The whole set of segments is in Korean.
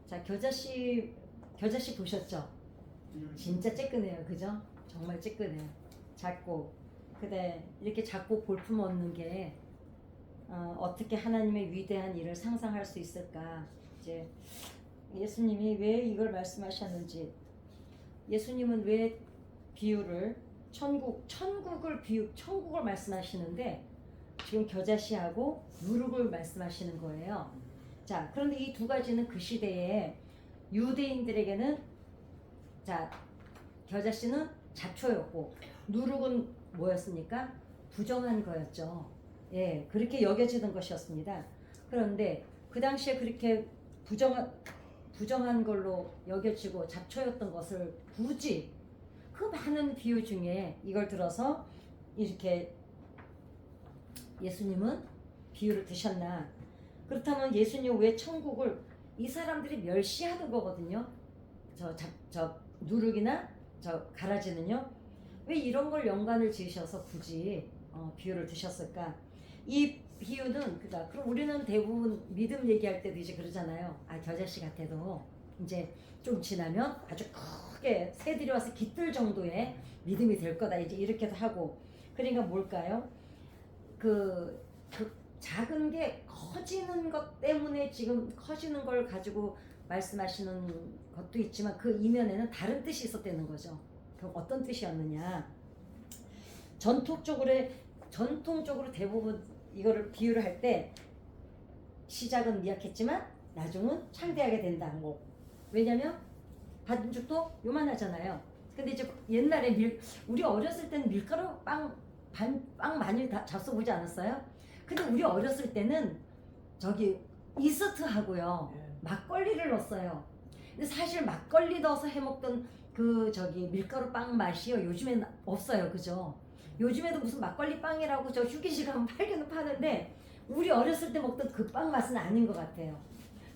자, 겨자씨 보셨죠? 진짜 쬐끈해요, 그죠? 정말 쬐끈해요. 작고, 그래 이렇게 작고 볼품 없는 게 어떻게 하나님의 위대한 일을 상상할 수 있을까? 이제 예수님이 왜 이걸 말씀하셨는지, 예수님은 왜 비유를 천국을 말씀하시는데 지금 겨자씨하고 누룩을 말씀하시는 거예요. 자, 그런데 이 두 가지는 그 시대에 유대인들에게는, 자, 겨자씨는 잡초였고 누룩은 뭐였습니까? 부정한 거였죠. 예, 그렇게 여겨지는 것이었습니다. 그런데 그 당시에 그렇게 부정한 걸로 여겨지고 잡초였던 것을 굳이 그 많은 비유 중에 이걸 들어서 이렇게 예수님은 비유를 드셨나? 그렇다면 예수님 왜 천국을 이 사람들이 멸시하는 거거든요. 저 누룩이나 저 가라지는요. 왜 이런 걸 연관을 지으셔서 굳이 비유를 드셨을까? 이 비유는 그럼 우리는 대부분 믿음 얘기할 때도 이제 그러잖아요. 아, 겨자씨 같아도 이제 좀 지나면 아주 크게 새들이 와서 깃들 정도의 믿음이 될 거다, 이제 이렇게도 하고. 그러니까 뭘까요? 그 작은 게 커지는 것 때문에 지금 커지는 걸 가지고 말씀하시는 것도 있지만 그 이면에는 다른 뜻이 있었다는 거죠. 그럼 어떤 뜻이었느냐? 전통적으로 대부분 이거를 비유를 할 때 시작은 미약했지만 나중은 창대하게 된다. 뭐 왜냐면 반죽도 요만하잖아요. 근데 이제 옛날에 우리 어렸을 때는 밀가루 빵 많이 다 잡숴보지 않았어요? 근데 우리 어렸을 때는 저기 이스트하고요 막걸리를 넣었어요. 근데 사실 막걸리 넣어서 해먹던 그 저기 밀가루 빵 맛이요 요즘엔 없어요, 그죠? 요즘에도 무슨 막걸리 빵이라고 저 휴게실 가면 팔기는 파는데 우리 어렸을 때 먹던 그 빵 맛은 아닌 것 같아요.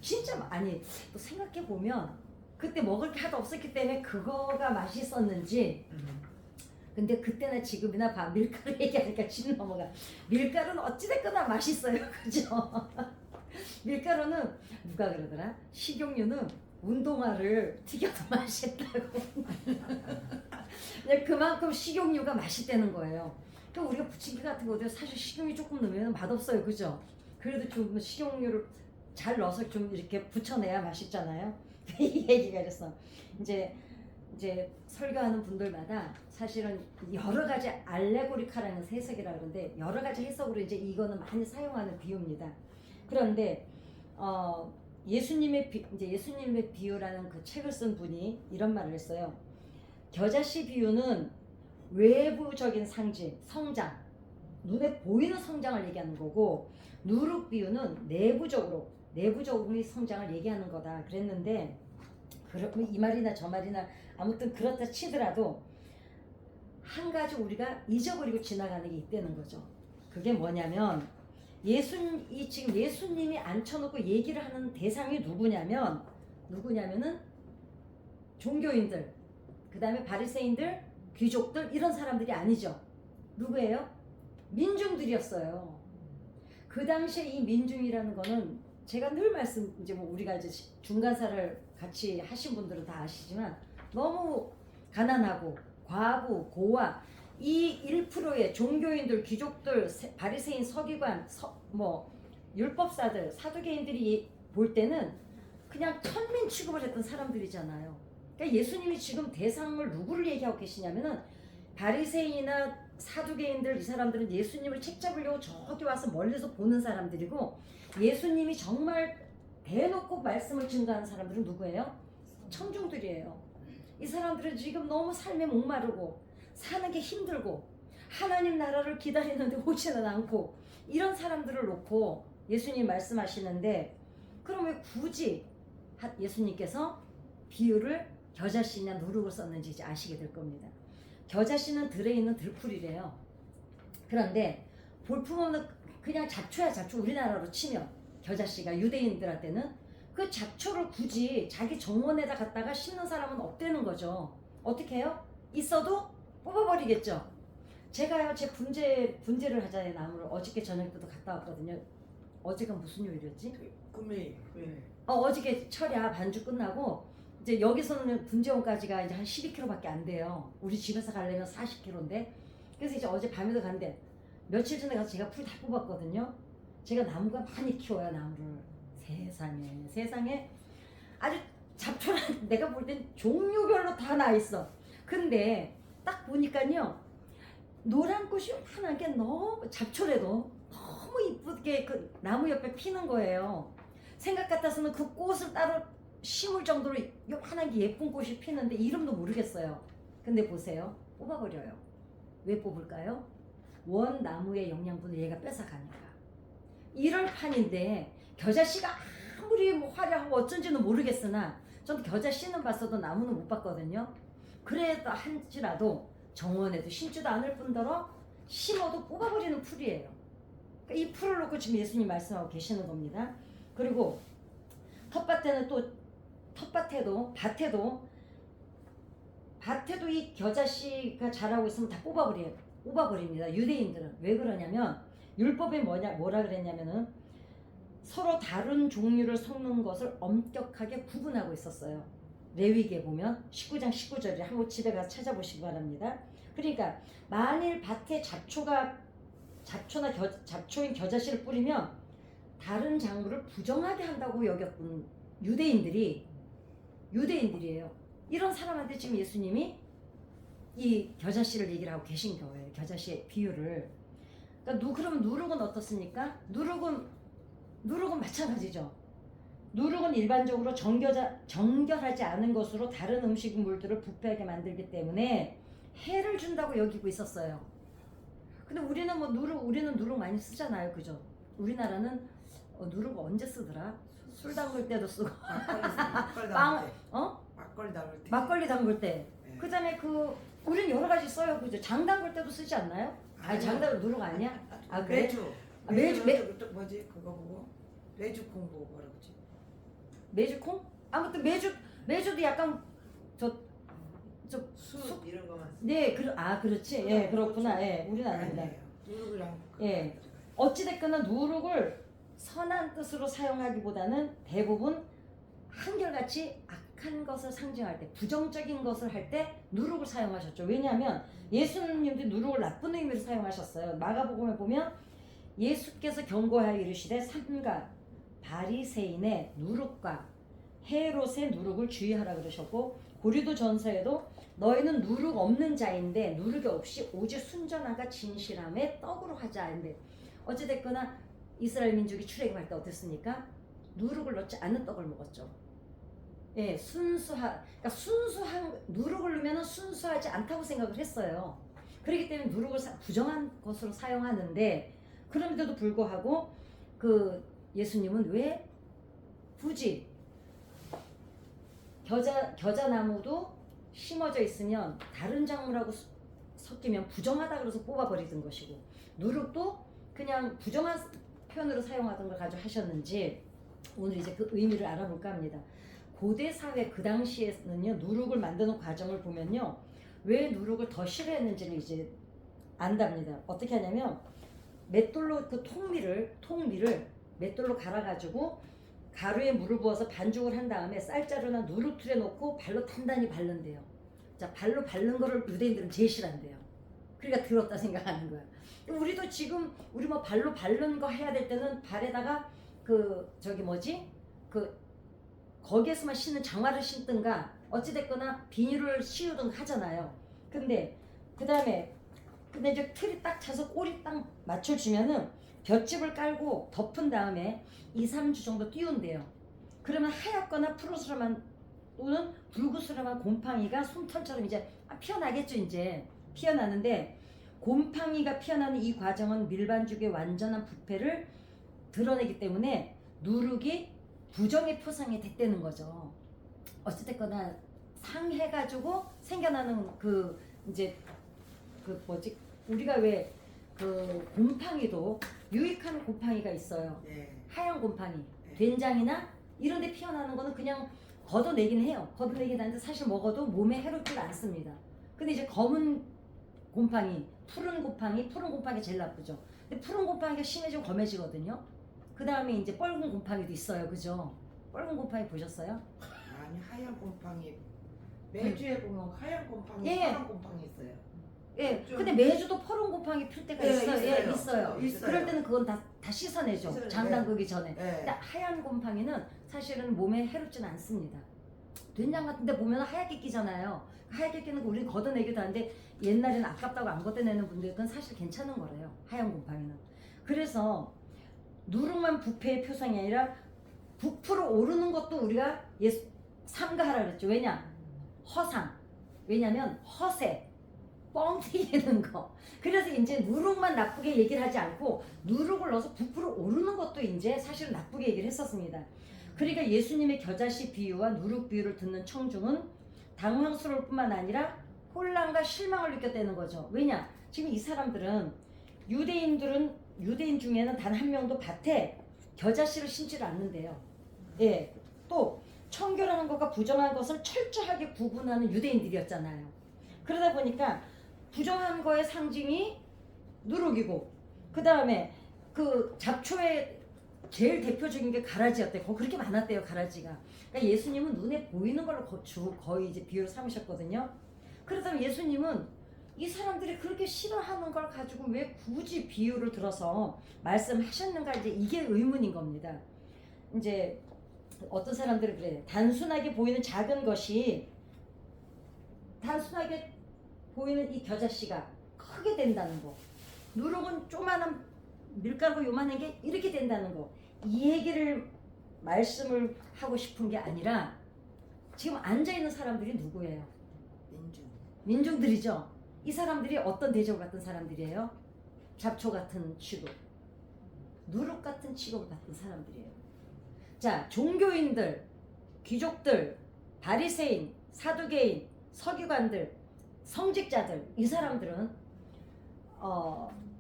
진짜 아니, 또 생각해 보면 그때 먹을 게 하도 없었기 때문에 그거가 맛있었는지. 근데 그때나 지금이나 밀가루 얘기하니까 침 넘어가. 밀가루는 어찌됐거나 맛있어요, 그죠? 밀가루는 누가 그러더라? 식용유는 운동화를 튀겨도 맛있다고. 그만큼 식용유가 맛있다는 거예요. 그럼 우리가 부침개 같은 거도 사실 식용유 조금 넣으면 맛없어요, 그죠? 그래도 좀 식용유를 잘 넣어서 좀 이렇게 부쳐내야 맛있잖아요. 이 얘기가 있어. 이제 설교하는 분들마다 사실은 여러 가지 알레고리카라는 해석이라 그러는데 여러 가지 해석으로 이제 이거는 많이 사용하는 비유입니다. 그런데 예수님의 비유라는 그 책을 쓴 분이 이런 말을 했어요. 겨자씨 비유는 외부적인 상징, 성장, 눈에 보이는 성장을 얘기하는 거고, 누룩 비유는 내부적으로 성장을 얘기하는 거다 그랬는데, 이 말이나 저 말이나 아무튼 그렇다 치더라도 한 가지 우리가 잊어버리고 지나가는 게 있다는 거죠. 그게 뭐냐면 지금 예수님이 앉혀놓고 얘기를 하는 대상이 누구냐면은 종교인들, 그 다음에 바리새인들, 귀족들, 이런 사람들이 아니죠. 누구예요? 민중들이었어요. 그 당시에 이 민중이라는 거는 제가 늘 이제 뭐 우리가 이제 중간사를 같이 하신 분들은 다 아시지만 너무 가난하고 과부, 고아, 이 1%의 종교인들, 귀족들, 바리새인, 서기관, 율법사들, 사두개인들이 볼 때는 그냥 천민 취급을 했던 사람들이잖아요. 그러니까 예수님이 지금 대상을 누구를 얘기하고 계시냐면은 바리새인이나 사두개인들, 이 사람들은 예수님을 책잡으려고 저기 와서 멀리서 보는 사람들이고, 예수님이 정말 대놓고 말씀을 증거하는 사람들은 누구예요? 청중들이에요. 이 사람들은 지금 너무 삶에 목마르고 사는 게 힘들고 하나님 나라를 기다리는데 오지는 않고, 이런 사람들을 놓고 예수님 말씀하시는데, 그럼 왜 굳이 예수님께서 비유를 겨자씨냐 누룩을 썼는지 이제 아시게 될 겁니다. 겨자씨는 들에 있는 들풀이래요. 그런데 볼품없는 그냥 잡초야, 잡초. 우리나라로 치면 겨자씨가 유대인들한테는 그 잡초를 굳이 자기 정원에다 갖다가 심는 사람은 없다는 거죠. 어떻게 해요? 있어도 뽑아버리겠죠. 제가요, 제 분재를 하자는 나무를 어저께 저녁 때도 갔다 왔거든요. 어제가 무슨 요일이었지? 금요일. 어저께 철야 반주 끝나고 이제 여기서는 분재원까지가 이제 한 12km밖에 안 돼요. 우리 집에서 가려면 40km인데. 그래서 이제 어제 밤에도 갔는데 며칠 전에 가서 제가 풀 다 뽑았거든요. 제가 나무가 많이 키워요, 나무를. 세상에 아주 잡초랑 내가 볼 땐 종류별로 다 나 있어. 근데 딱 보니까요, 노란 꽃이 환하게 너무 잡초래도 너무 이쁘게 그 나무 옆에 피는 거예요. 생각 같아서는 그 꽃을 따로 심을 정도로 요만하게 예쁜 꽃이 피는데 이름도 모르겠어요. 근데 보세요, 뽑아버려요. 왜 뽑을까요? 원 나무의 영양분을 얘가 뺏어가니까. 이럴 판인데 겨자씨가 아무리 뭐 화려하고 어쩐지는 모르겠으나 전 겨자씨는 봤어도 나무는 못 봤거든요. 그래도 한지라도 정원에도 심지도 않을 뿐더러 심어도 뽑아버리는 풀이에요. 그러니까 이 풀을 놓고 지금 예수님 말씀하고 계시는 겁니다. 그리고 밭에도 이 겨자씨가 자라고 있으면 다 뽑아버립니다. 유대인들은 왜 그러냐면 율법에 뭐라 그랬냐면은 서로 다른 종류를 섞는 것을 엄격하게 구분하고 있었어요. 레위기에 보면 19장 19절에 한번 집에 가서 찾아보시기 바랍니다. 그러니까 만일 밭에 잡초인 겨자씨를 뿌리면 다른 작물을 부정하게 한다고 여겼던 유대인들이에요. 이런 사람한테 지금 예수님이 이 겨자씨를 얘기를 하고 계신 거예요. 겨자씨의 비유를. 그러니까 그러면 누룩은 어떻습니까? 누룩은 마찬가지죠. 누룩은 일반적으로 정결하지 않은 것으로 다른 음식물들을 부패하게 만들기 때문에 해를 준다고 여기고 있었어요. 근데 우리는 누룩 많이 쓰잖아요, 그죠? 우리나라는 누룩 언제 쓰더라? 술 담글 때도 쓰고, 막걸리 담글 때. 네. 그다음에 우리는 여러 가지 써요, 그죠? 장 담글 때도 쓰지 않나요? 아니 장 담글 누룩 아니야? 아 그래? 매주 뭐지 그거 보고 매주콩 보고 뭐라 그러지? 매주콩? 아무튼 매주도 약간 쑥 이런 거만. 네, 그렇지. 예, 그렇구나. 예, 우리는 아닙니다. 누룩이랑. 예. 어찌됐거나 누룩을 선한 뜻으로 사용하기보다는 대부분 한결같이 악한 것을 상징할 때, 부정적인 것을 할 때 누룩을 사용하셨죠. 왜냐하면 예수님도 누룩을 나쁜 의미로 사용하셨어요. 마가복음에 보면 예수께서 경고하여 이르시되 삼가 바리새인의 누룩과 헤롯의 누룩을 주의하라 그러셨고, 고린도 전서에도 너희는 누룩 없는 자인데 누룩이 없이 오직 순전함과 진실함의 떡으로 하자 하는데, 어찌됐거나 이스라엘 민족이 출애굽할 때 어땠습니까? 누룩을 넣지 않은 떡을 먹었죠. 예, 그러니까 순수한 누룩을 넣으면 순수하지 않다고 생각을 했어요. 그렇기 때문에 누룩을 부정한 것으로 사용하는데, 그럼에도 불구하고 예수님은 왜 굳이 겨자나무도 심어져 있으면 다른 작물하고 섞이면 부정하다 그래서 뽑아버리던 것이고, 누룩도 그냥 부정한 표현으로 사용하던 걸 가지고 하셨는지 오늘 이제 그 의미를 알아볼까 합니다. 고대 사회 그 당시에는요, 누룩을 만드는 과정을 보면요, 왜 누룩을 더 싫어했는지를 이제 안답니다. 어떻게 하냐면 맷돌로 통밀을 맷돌로 갈아가지고 가루에 물을 부어서 반죽을 한 다음에 쌀자루나 누룩틀에 놓고 발로 단단히 바른대요. 자, 발로 바른 거를 유대인들은 제일 싫어한대요. 그러니까 더럽다 생각하는 거야. 우리도 지금 우리 뭐 발로 바른 거 해야 될 때는 발에다가 거기에서만 신는 장화를 신든가 어찌됐거나 비닐을 씌우든가 하잖아요. 근데 이제 틀이 딱 차서 꼬리 딱 맞춰주면은 볏짚을 깔고 덮은 다음에 2-3주 정도 띄운대요. 그러면 하얗거나 푸르스름한 또는 붉으스름한 곰팡이가 솜털처럼 이제 피어나겠죠. 이제 피어나는데, 곰팡이가 피어나는 이 과정은 밀반죽의 완전한 부패를 드러내기 때문에 누룩이 부정의 표상이 됐다는 거죠. 어찌됐거나 상해가지고 생겨나는 우리가 왜 곰팡이도 유익한 곰팡이가 있어요. 네. 하얀 곰팡이, 된장이나 이런 데 피어나는 거는 그냥 걷어내긴 해요. 걷어내긴 하는데 사실 먹어도 몸에 해롭지는 않습니다. 근데 이제 검은 곰팡이, 푸른 곰팡이 제일 나쁘죠. 근데 푸른 곰팡이가 심해지면 검해지거든요. 그 다음에 이제 뻘건 곰팡이도 있어요, 그죠? 뻘건 곰팡이 보셨어요? 아니 하얀 곰팡이 매주에 보면 하얀 곰팡이, 예. 파란 곰팡이 있어요. 예. 좀- 근데 매주도 펄은 곰팡이 필 때가 예, 있어요. 예, 있어요. 있어요. 있어요. 그럴 때는 그건 다 씻어내죠. 씻어내요. 장 담그기 전에. 네. 근데 하얀 곰팡이는 사실은 몸에 해롭지는 않습니다. 된장 같은 데 보면 하얗게 끼잖아요. 하얗게 끼는 거 우리는 걷어내기도 하는데 옛날에는 아깝다고 안 걷어내는 분들은 사실 괜찮은 거래요. 하얀 곰팡이는. 그래서 누룩만 부패의 표상이 아니라 부풀어 오르는 것도 우리가 삼가하라 그랬죠. 왜냐? 허상. 왜냐면 허세. 뻥 튀기는 거. 그래서 이제 누룩만 나쁘게 얘기를 하지 않고 누룩을 넣어서 부풀어 오르는 것도 이제 사실은 나쁘게 얘기를 했었습니다. 그러니까 예수님의 겨자씨 비유와 누룩 비유를 듣는 청중은 당황스러울 뿐만 아니라 혼란과 실망을 느꼈다는 거죠. 왜냐? 지금 이 사람들은 유대인 중에는 단 한 명도 밭에 겨자씨를 심지를 않는데요. 예. 또 청교라는 것과 부정한 것을 철저하게 구분하는 유대인들이었잖아요. 그러다 보니까 부정한 거의 상징이 누룩이고 그 다음에 그 잡초의 제일 대표적인 게 가라지였대. 그렇게 많았대요, 가라지가. 그러니까 예수님은 눈에 보이는 걸로 거의 이제 비유를 삼으셨거든요. 그렇다면 예수님은 이 사람들이 그렇게 싫어하는 걸 가지고 왜 굳이 비유를 들어서 말씀하셨는가, 이제 이게 의문인 겁니다. 이제 어떤 사람들은 그래요. 단순하게 보이는 작은 것이 단순하게 보이는 이 겨자씨가 크게 된다는 거, 누룩은 조만한 밀가루 요만한 게 이렇게 된다는 거, 이 얘기를 말씀을 하고 싶은 게 아니라 지금 앉아있는 사람들이 누구예요? 민중들이죠. 이 사람들이 어떤 대접을 받던 사람들이에요? 잡초 같은 취급, 누룩 같은 취급을 받던 사람들이에요. 자, 종교인들, 귀족들, 바리새인, 사두개인, 서기관들, 성직자들, 이 사람들은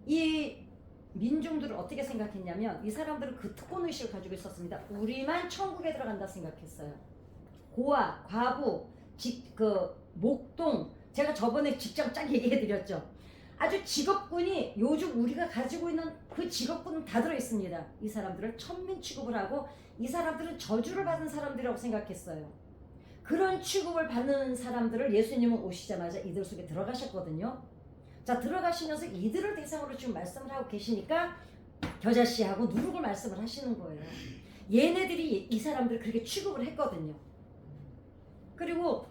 이 민중들을 어떻게 생각했냐면 이 사람들은 그 특권의식을 가지고 있었습니다. 우리만 천국에 들어간다 생각했어요. 고아, 과부, 목동, 제가 저번에 직장 쫙 얘기해드렸죠. 아주 직업군이 요즘 우리가 가지고 있는 그 직업군은 다 들어있습니다. 이 사람들을 천민 취급을 하고 이 사람들은 저주를 받은 사람들이라고 생각했어요. 그런 취급을 받는 사람들을 예수님은 오시자마자 이들 속에 들어가셨거든요. 자, 들어가시면서 이들을 대상으로 지금 말씀을 하고 계시니까 겨자씨하고 누룩을 말씀을 하시는 거예요. 얘네들이 이 사람들을 그렇게 취급을 했거든요. 그리고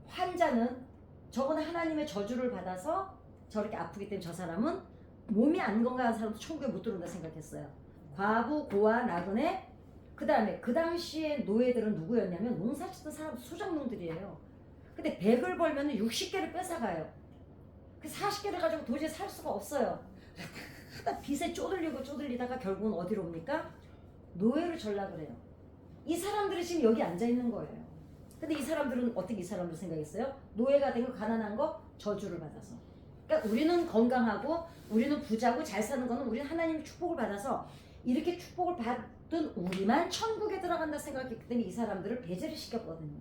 환자는 저거는 하나님의 저주를 받아서 저렇게 아프기 때문에 저 사람은 몸이 안 건강한 사람도 천국에 못 들어온다 생각했어요. 과부, 고아, 나그네, 그 다음에 그 당시에 노예들은 누구였냐면 농사 짓던 사람, 수장농들이에요. 근데 100을 벌면 60개를 뺏어가요. 그 40개를 가지고 도저히 살 수가 없어요. 하다 빚에 쪼들리다가 결국은 어디로 옵니까? 노예로 전락을 해요. 이 사람들이 지금 여기 앉아 있는 거예요. 근데 이 사람들은 어떻게 이 사람들 생각했어요? 노예가 된 거, 가난한 거, 저주를 받아서. 그러니까 우리는 건강하고 우리는 부자고 잘 사는 거는 우리는 하나님의 축복을 받아서 이렇게 축복을 받은 우리만 천국에 들어간다 생각했기 때문에 이 사람들을 배제를 시켰거든요.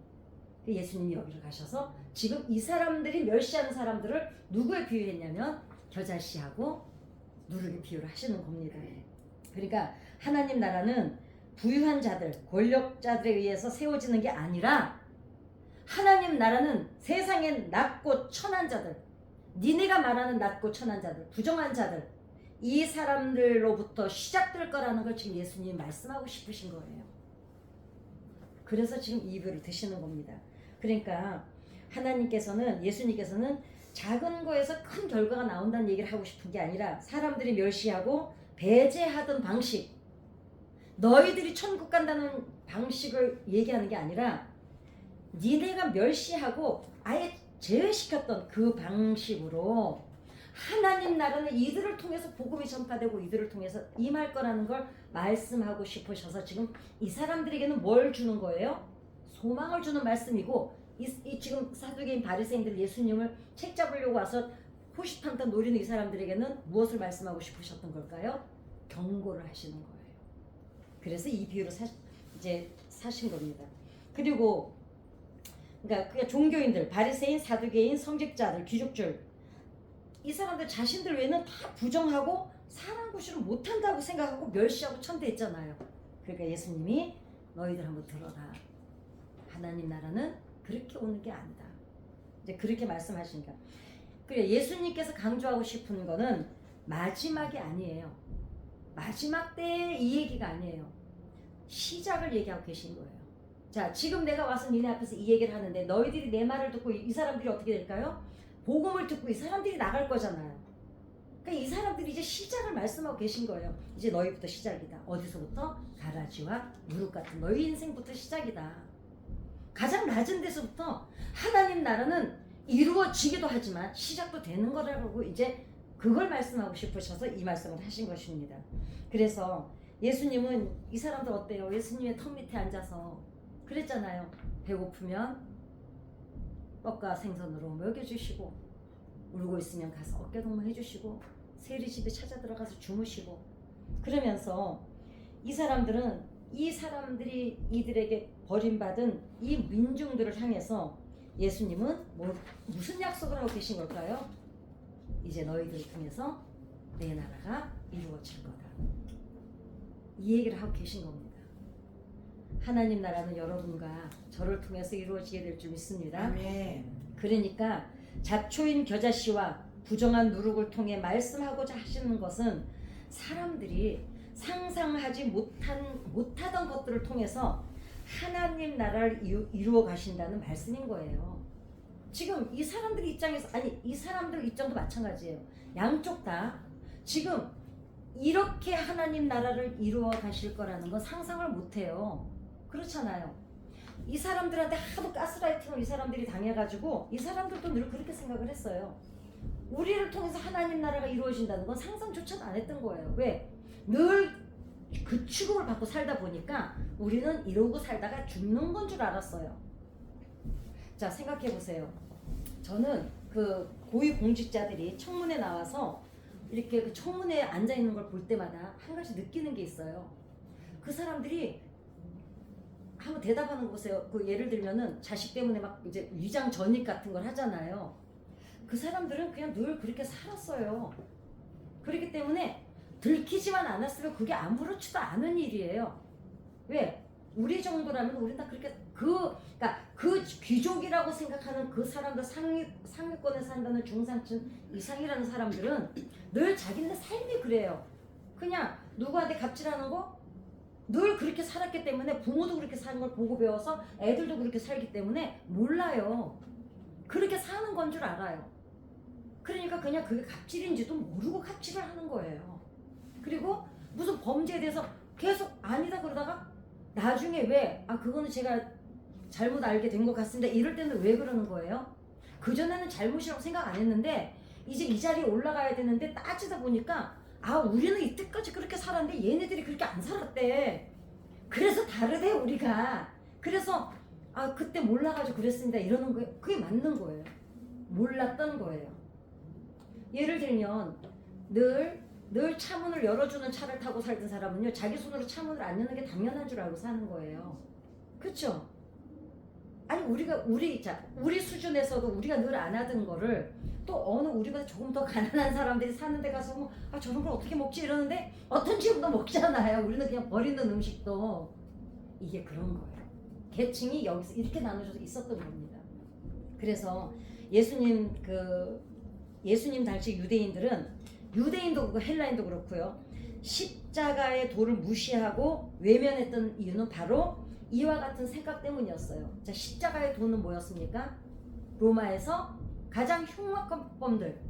예수님이 여기를 가셔서 지금 이 사람들이 멸시하는 사람들을 누구에 비유했냐면 겨자씨하고 누룩에 비유를 하시는 겁니다. 그러니까 하나님 나라는 부유한 자들, 권력자들에 의해서 세워지는 게 아니라 하나님 나라는 세상에 낮고 천한 자들, 니네가 말하는 낮고 천한 자들, 부정한 자들, 이 사람들로부터 시작될 거라는 걸 지금 예수님이 말씀하고 싶으신 거예요. 그래서 지금 이 비유를 드시는 겁니다. 그러니까 예수님께서는 작은 거에서 큰 결과가 나온다는 얘기를 하고 싶은 게 아니라 사람들이 멸시하고 배제하던 방식, 너희들이 천국 간다는 방식을 얘기하는 게 아니라 니네가 멸시하고 아예 제외시켰던 그 방식으로 하나님 나라는 이들을 통해서 복음이 전파되고 이들을 통해서 임할 거라는 걸 말씀하고 싶으셔서 지금 이 사람들에게는 뭘 주는 거예요? 소망을 주는 말씀이고 지금 사두개인 바리새인들 예수님을 책 잡으려고 와서 호시탐탐 노리는 이 사람들에게는 무엇을 말씀하고 싶으셨던 걸까요? 경고를 하시는 거예요. 그래서 이 비유를 사신 겁니다. 그리고 그러니까 종교인들, 바리새인, 사두개인, 성직자들, 귀족들, 이 사람들 자신들 외에는 다 부정하고 사람 구실을 못한다고 생각하고 멸시하고 천대했잖아요. 그러니까 예수님이 너희들 한번 들어라. 하나님 나라는 그렇게 오는 게 아니다. 이제 그렇게 말씀하시니까. 그래 예수님께서 강조하고 싶은 거는 마지막이 아니에요. 마지막 때의 이 얘기가 아니에요. 시작을 얘기하고 계신 거예요. 자, 지금 내가 와서 니네 앞에서 이 얘기를 하는데 너희들이 내 말을 듣고 이 사람들이 어떻게 될까요? 복음을 듣고 이 사람들이 나갈 거잖아요. 그러니까 이 사람들이 이제 시작을 말씀하고 계신 거예요. 이제 너희부터 시작이다. 어디서부터? 가라지와 무릎 같은 너희 인생부터 시작이다. 가장 낮은 데서부터 하나님 나라는 이루어지기도 하지만 시작도 되는 거라고 이제 그걸 말씀하고 싶으셔서 이 말씀을 하신 것입니다. 그래서 예수님은 이 사람들 어때요? 예수님의 턱 밑에 앉아서 그랬잖아요. 배고프면 떡과 생선으로 먹여주시고 울고 있으면 가서 어깨동무 해주시고 세리집에 찾아 들어가서 주무시고 그러면서 이 사람들이 이들에게 버림받은 이 민중들을 향해서 예수님은 무슨 약속을 하고 계신 걸까요? 이제 너희들을 통해서 내 나라가 이루어질 거다. 이 얘기를 하고 계신 겁니다. 하나님 나라는 여러분과 저를 통해서 이루어지게 될 줄 믿습니다. 아멘. 그러니까 잡초인 겨자씨와 부정한 누룩을 통해 말씀하고자 하시는 것은 사람들이 상상하지 못하던 것들을 통해서 하나님 나라를 이루어 가신다는 말씀인 거예요. 지금 이 사람들 입장에서 이 사람들 입장도 마찬가지예요. 양쪽 다 지금 이렇게 하나님 나라를 이루어 가실 거라는 건 상상을 못해요. 그렇잖아요. 이 사람들한테 하도 가스라이팅을 이 사람들이 당해가지고 이 사람들도 늘 그렇게 생각을 했어요. 우리를 통해서 하나님 나라가 이루어진다는 건 상상조차도 안 했던 거예요. 왜? 늘 그 취급을 받고 살다 보니까 우리는 이러고 살다가 죽는 건 줄 알았어요. 자, 생각해 보세요. 저는 그 고위 공직자들이 청문회 나와서 이렇게 그 청문회에 앉아 있는 걸 볼 때마다 한 가지 느끼는 게 있어요. 그 사람들이 한번 대답하는 거 보세요. 그 예를 들면은 자식 때문에 막 이제 위장 전입 같은 걸 하잖아요. 그 사람들은 그냥 늘 그렇게 살았어요. 그렇기 때문에 들키지만 않았으면 그게 아무렇지도 않은 일이에요. 왜? 우리 정도라면 우리는 다 그렇게 그러니까 그 귀족이라고 생각하는 그 사람들 상위권에 산다는 중산층 이상이라는 사람들은 늘 자기네 삶이 그래요. 그냥 누구한테 갑질하는 거 늘 그렇게 살았기 때문에 부모도 그렇게 사는 걸 보고 배워서 애들도 그렇게 살기 때문에 몰라요. 그렇게 사는 건 줄 알아요. 그러니까 그냥 그게 갑질인지도 모르고 갑질을 하는 거예요. 그리고 무슨 범죄에 대해서 계속 아니다 그러다가 나중에 왜 그거는 제가 잘못 알게 된 것 같습니다. 이럴 때는 왜 그러는 거예요? 그전에는 잘못이라고 생각 안 했는데 이제 이 자리에 올라가야 되는데 따지다 보니까 우리는 이때까지 그렇게 살았는데 얘네들이 그렇게 안 살았대. 그래서 다르대 우리가. 그래서 그때 몰라가지고 그랬습니다. 이러는 거예요. 그게 맞는 거예요. 몰랐던 거예요. 예를 들면 늘 차문을 열어주는 차를 타고 살던 사람은요 자기 손으로 차문을 안 여는 게 당연한 줄 알고 사는 거예요. 그렇죠? 아니 우리 수준에서도 우리가 늘 안 하던 거를 또 어느 우리보다 조금 더 가난한 사람들이 사는 데 가서 저런 걸 어떻게 먹지 이러는데 어떤 집도 먹잖아요. 우리는 그냥 버리는 음식도. 이게 그런 거예요. 계층이 여기서 이렇게 나눠져서 있었던 겁니다. 그래서 예수님 당시 유대인도 그렇고 헬라인도 그렇고요. 십자가의 도를 무시하고 외면했던 이유는 바로 이와 같은 생각 때문이었어요. 자, 십자가의 도는 뭐였습니까? 로마에서 가장 흉악범들,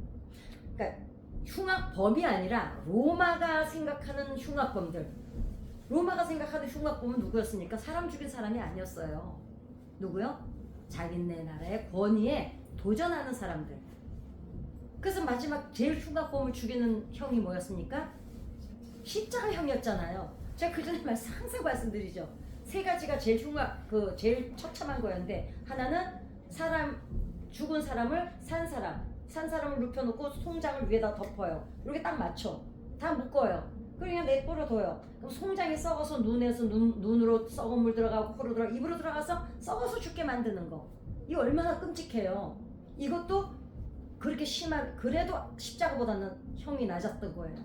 그러니까 흉악범이 아니라 로마가 생각하는 흉악범들. 로마가 생각하는 흉악범은 누구였습니까? 사람 죽인 사람이 아니었어요. 누구요? 자기네 나라의 권위에 도전하는 사람들. 그래서 마지막 제일 흉악범을 죽이는 형이 뭐였습니까? 십자가형이었잖아요. 제가 그 전에 항상 말씀드리죠. 세 가지가 제일 제일 처참한 거였는데 하나는 죽은 사람을 산 사람을 눕혀놓고 송장을 위에다 덮어요. 이렇게 딱 맞춰. 다 묶어요. 그냥 내버려 둬요. 그럼 송장이 썩어서 눈에서 눈으로 썩은 물 들어가고 코로 들어가고 입으로 들어가서 썩어서 죽게 만드는 거. 이거 얼마나 끔찍해요. 이것도 그렇게 그래도 십자가보다는 형이 낮았던 거예요.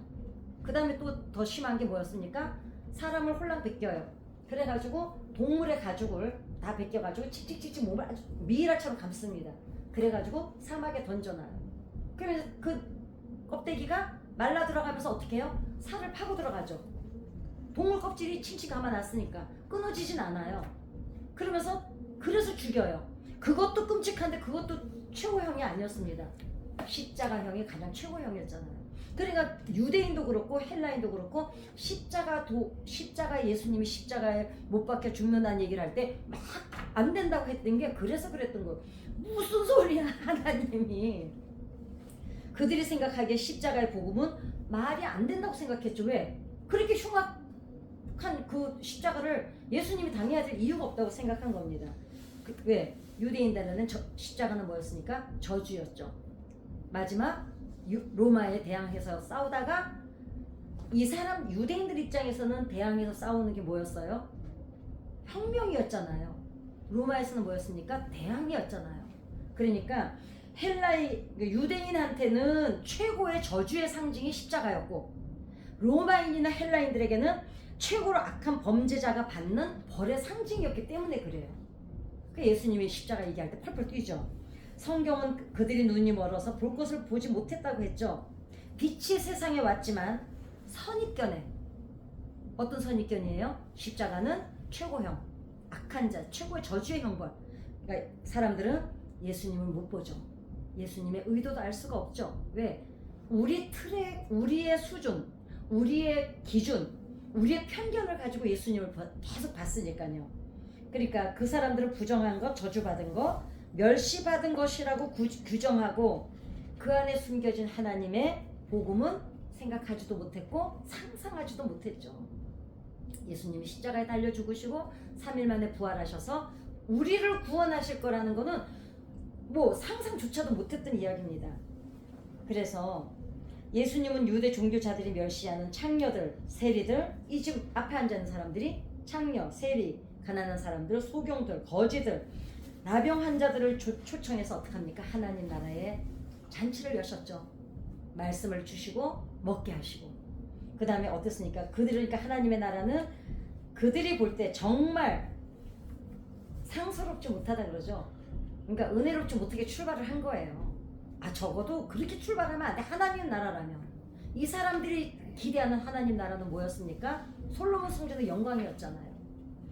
그 다음에 또 더 심한 게 뭐였습니까? 사람을 홀랑 벗겨요. 그래가지고 동물의 가죽을 다 벗겨가지고 칙칙칙칙 몸을 아주 미이라처럼 감습니다. 그래가지고 사막에 던져놔요. 그러면서 그 껍데기가 말라 들어가면서 어떻게 해요? 살을 파고 들어가죠. 동물 껍질이 칭칭 감아놨으니까 끊어지진 않아요. 그래서 죽여요. 그것도 끔찍한데 그것도 최고형이 아니었습니다. 십자가형이 가장 최고형이었잖아요. 그러니까 유대인도 그렇고 헬라인도 그렇고 십자가 예수님이 십자가에 못 박혀 죽는다는 얘기를 할 때 막 안 된다고 했던 게 그래서 그랬던 거예요. 무슨 소리야 하나님이. 그들이 생각하기에 십자가의 복음은 말이 안 된다고 생각했죠. 왜? 그렇게 흉악한 그 십자가를 예수님이 당해야 될 이유가 없다고 생각한 겁니다. 왜? 유대인들은 십자가는 뭐였습니까? 저주였죠. 마지막 로마에 대항해서 싸우다가 이 사람 유대인들 입장에서는 대항해서 싸우는 게 뭐였어요? 혁명이었잖아요. 로마에서는 뭐였습니까? 대항이었잖아요. 그러니까 유대인한테는 최고의 저주의 상징이 십자가였고 로마인이나 헬라인들에게는 최고로 악한 범죄자가 받는 벌의 상징이었기 때문에 그래요. 예수님이 십자가 얘기할 때 펄펄 뛰죠. 성경은 그들이 눈이 멀어서 볼 것을 보지 못했다고 했죠. 빛이 세상에 왔지만 선입견에, 어떤 선입견이에요? 십자가는 최고형, 악한 자, 최고의 저주의 형벌. 그러니까 사람들은 예수님을 못 보죠. 예수님의 의도도 알 수가 없죠. 왜? 우리의 수준, 우리의 기준, 우리의 편견을 가지고 예수님을 계속 봤으니까요. 그러니까 그 사람들을 부정한 것, 저주받은 것, 멸시받은 것이라고 규정하고 그 안에 숨겨진 하나님의 복음은 생각하지도 못했고 상상하지도 못했죠. 예수님이 십자가에 달려 죽으시고 3일 만에 부활하셔서 우리를 구원하실 거라는 거는 뭐 상상조차도 못했던 이야기입니다. 그래서 예수님은 유대 종교자들이 멸시하는 창녀들, 세리들, 이 지금 앞에 앉아있는 사람들이 창녀, 세리, 가난한 사람들, 소경들, 거지들, 나병 환자들을 초청해서 어떻게 합니까? 하나님 나라에 잔치를 여셨죠. 말씀을 주시고 먹게 하시고 그 다음에 어땠습니까? 그러니까 하나님의 나라는 그들이 볼 때 정말 상스럽지 못하다 그러죠. 그러니까 은혜롭지 못하게 출발을 한 거예요. 적어도 그렇게 출발하면 안 돼. 하나님 나라라면. 이 사람들이 기대하는 하나님 나라는 뭐였습니까? 솔로몬 성전의 영광이었잖아요.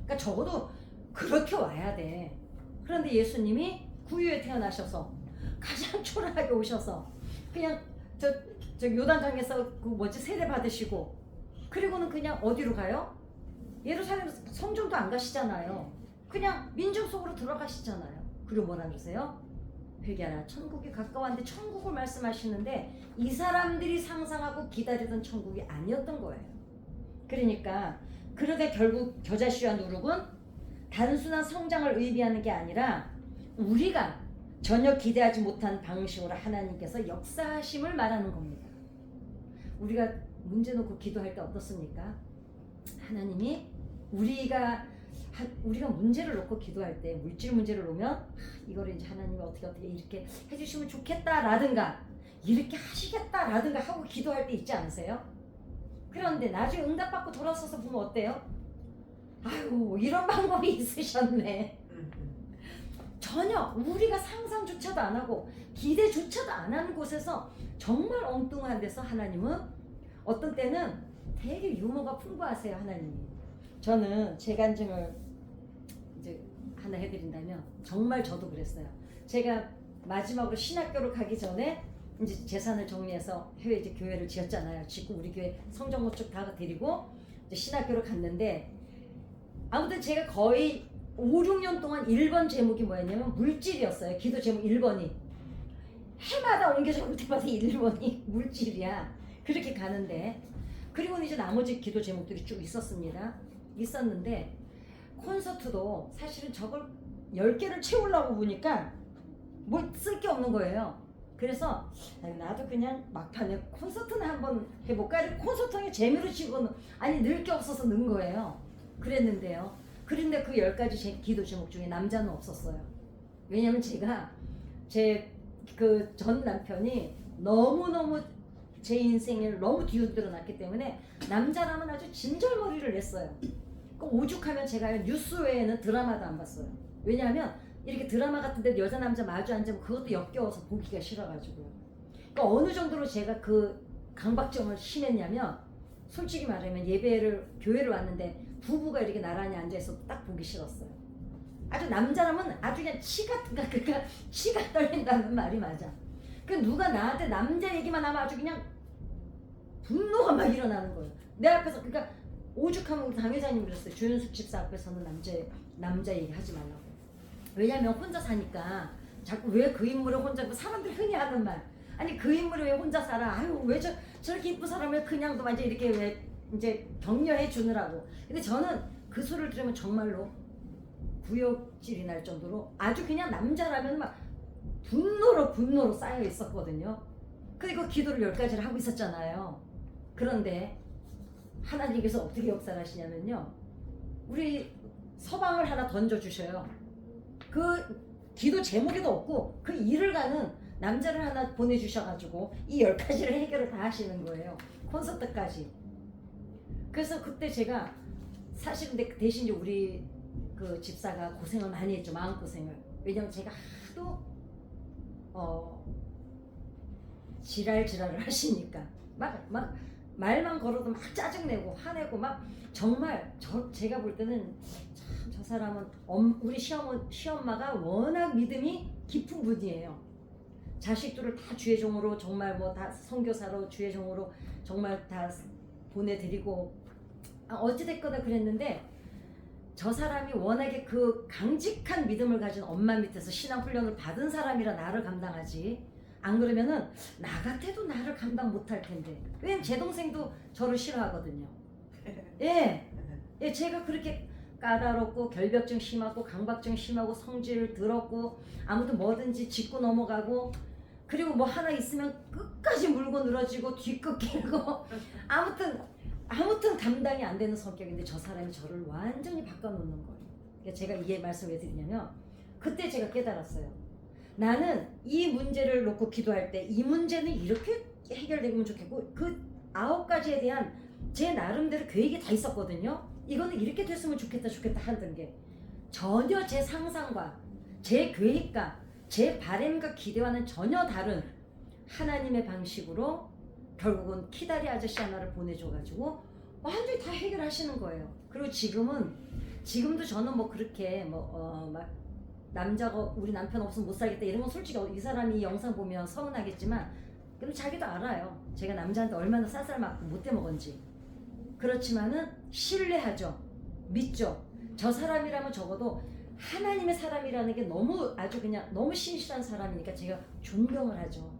그러니까 적어도 그렇게 와야 돼. 그런데 예수님이 구유에 태어나셔서 가장 초라하게 오셔서 그냥 저 요단강에서 세례 받으시고 그리고는 그냥 어디로 가요? 예루살렘 성전도 안 가시잖아요. 그냥 민중 속으로 들어가시잖아요. 그리고 뭐라 그러세요? 회개하라 천국이 가까웠는데 천국을 말씀하시는데 이 사람들이 상상하고 기다리던 천국이 아니었던 거예요. 그러니까 그러다 결국 겨자씨와 누룩은 단순한 성장을 의미하는 게 아니라 우리가 전혀 기대하지 못한 방식으로 하나님께서 역사하심을 말하는 겁니다. 우리가 문제 놓고 기도할 때 어떻습니까? 하나님이 우리가 문제를 놓고 기도할 때 물질 문제를 놓으면 이거를 이제 하나님이 어떻게 이렇게 해주시면 좋겠다라든가 이렇게 하시겠다라든가 하고 기도할 때 있지 않으세요? 그런데 나중에 응답받고 돌아서서 보면 어때요? 아유 이런 방법이 있으셨네. 전혀 우리가 상상조차도 안 하고 기대조차도 안 하는 곳에서 정말 엉뚱한 데서 하나님은 어떤 때는 되게 유머가 풍부하세요. 하나님이. 저는 제 간증을 이제 하나 해드린다면 정말 저도 그랬어요. 제가 마지막으로 신학교를 가기 전에 이제 재산을 정리해서 해외 이제 교회를 지었잖아요. 짓고 우리 교회 성전 건축 다 드리고 이제 신학교를 갔는데 아무튼 제가 거의 5, 6년 동안 1번 제목이 뭐였냐면 물질이었어요. 기도 제목 1번이. 해마다 옮겨 적을 때마다 1번이 물질이야. 그렇게 가는데 그리고 이제 나머지 기도 제목들이 쭉 있었는데 콘서트도 사실은 저걸 10개를 채우려고 보니까 뭐 쓸 게 없는 거예요. 그래서 나도 그냥 막판에 콘서트는 한번 해볼까? 콘서트에 재미로 치고는 넣을 게 없어서 넣은 거예요. 그랬는데요. 그런데 그 10가지 제 기도 제목 중에 남자는 없었어요. 왜냐면 제가 제 그 전 남편이 너무너무 제 인생을 너무 뒤흔들어 놨기 때문에 남자라면 아주 진절머리를 냈어요. 그 오죽하면 제가 뉴스 외에는 드라마도 안 봤어요. 왜냐하면 이렇게 드라마 같은 데 여자 남자 마주 앉으면 그것도 역겨워서 보기가 싫어가지고요. 그러니까 어느 정도로 제가 그 강박증을 심했냐면 솔직히 말하면 교회를 왔는데 부부가 이렇게 나란히 앉아있어도 딱 보기 싫었어요. 아주 남자라면 아주 그냥 그러니까 치가 떨린다는 말이 맞아. 그 누가 나한테 남자 얘기만 하면 아주 그냥 분노가 막 일어나는 거예요. 내 앞에서 그러니까 오죽하면 우리 당회장님 그랬어요. 조윤숙 집사 앞에서는 남자 얘기 하지 말라고. 왜냐면 혼자 사니까 자꾸 왜 그 인물을 혼자 사람들이 흔히 하는 말. 아니 그 인물을 왜 혼자 살아? 아유 왜 저렇게 이쁜 사람을 그냥도 완전 이렇게 왜 이제 격려해 주느라고. 근데 저는 그 소리를 들으면 정말로 구역질이 날 정도로 아주 그냥 남자라면 막 분노로 쌓여 있었거든요. 그리고 기도를 10가지를 하고 있었잖아요. 그런데 하나님께서 어떻게 역사를 하시냐면요. 우리 서방을 하나 던져주셔요. 그 기도 제목에도 없고 그 일을 가는 남자를 하나 보내주셔가지고 이 10가지를 해결을 다 하시는 거예요. 콘서트까지. 그래서 그때 제가 사실 근데 대신 우리 그 집사가 고생을 많이 했죠. 마음고생을. 왜냐면 제가 하도 지랄을 하시니까 막 말만 걸어도 막 짜증내고 화내고 막 정말 제가 볼 때는 참 저 사람은 우리 시엄마가 워낙 믿음이 깊은 분이에요. 자식들을 다 주의 종으로 정말 뭐 다 선교사로 주의 종으로 정말 다 보내드리고 어찌됐거나 그랬는데 저 사람이 워낙에 그 강직한 믿음을 가진 엄마 밑에서 신앙훈련을 받은 사람이라 나를 감당하지. 안 그러면은 나 같아도 나를 감당 못할 텐데. 왜냐면 제 동생도 저를 싫어하거든요. 예, 제가 그렇게 까다롭고 결벽증 심하고 강박증 심하고 성질 더럽고 아무튼 뭐든지 짚고 넘어가고 그리고 뭐 하나 있으면 끝까지 물고 늘어지고 뒤끝 길고 아무튼 감당이 안 되는 성격인데 저 사람이 저를 완전히 바꿔놓는 거예요. 그러니까 제가 이게 말씀을 왜 드리냐면 그때 제가 깨달았어요. 나는 이 문제를 놓고 기도할 때 이 문제는 이렇게 해결되면 좋겠고 그 9가지에 대한 제 나름대로 계획이 다 있었거든요. 이거는 이렇게 됐으면 좋겠다 하던 게 전혀 제 상상과 제 계획과 제 바람과 기대와는 전혀 다른 하나님의 방식으로 결국은 키다리 아저씨 하나를 보내줘가지고 완전히 다 해결하시는 거예요. 그리고 지금도 저는 뭐 그렇게 막 남자가 우리 남편 없으면 못 살겠다 이런 건 솔직히 이 사람이 이 영상 보면 서운하겠지만 그럼 자기도 알아요. 제가 남자한테 얼마나 쌀쌀맞고 못돼 먹은지. 그렇지만은 신뢰하죠. 믿죠. 저 사람이라면 적어도 하나님의 사람이라는 게 너무 아주 그냥 너무 신실한 사람이니까 제가 존경을 하죠.